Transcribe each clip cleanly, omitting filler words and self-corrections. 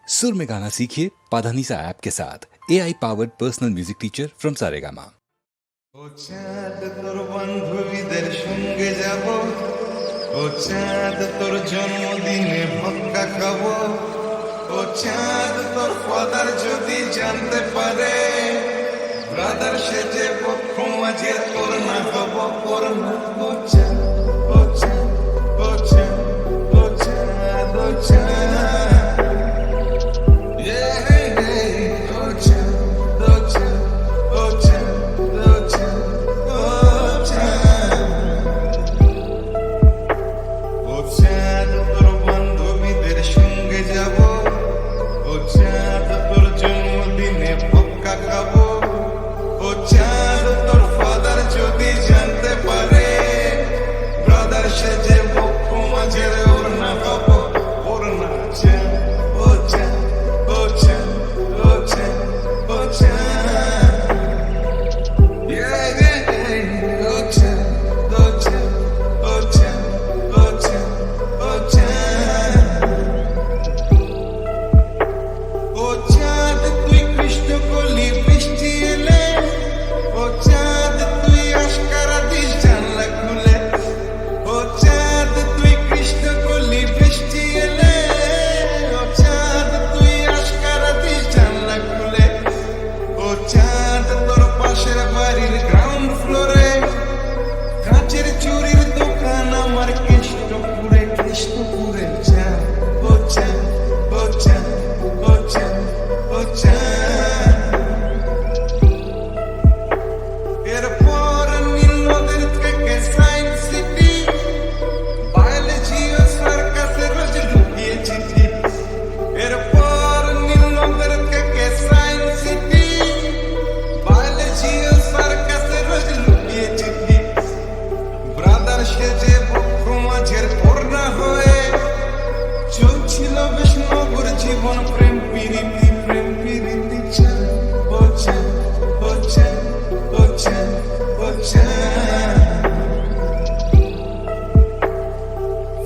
सुर में गाना सीखिए पाधानीसा ऐप के साथ AI powered personal music teacher from Saregama. ও চাঁদ তোর বান্ধবীদের সঙ্গে যাব, ও চাঁদ তোর জন্মদিনে ভক্কা খাবো, ও চাঁদ তোর ফাদার যদি জানতে পারে ব্রাদার সেজে পক্ষ মাঝে তোর না হব করোনা। ও চাঁদ ও চাঁদ ও চাঁদ ও চাঁদ ও চাঁদ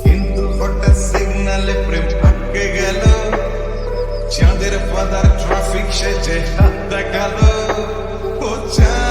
কিন্তু হঠাৎ সিগনালে প্রেম আটকে গেল, চাঁদের ফাদার ট্রাফিক সেজে হাত দেখালো। ও চাঁদ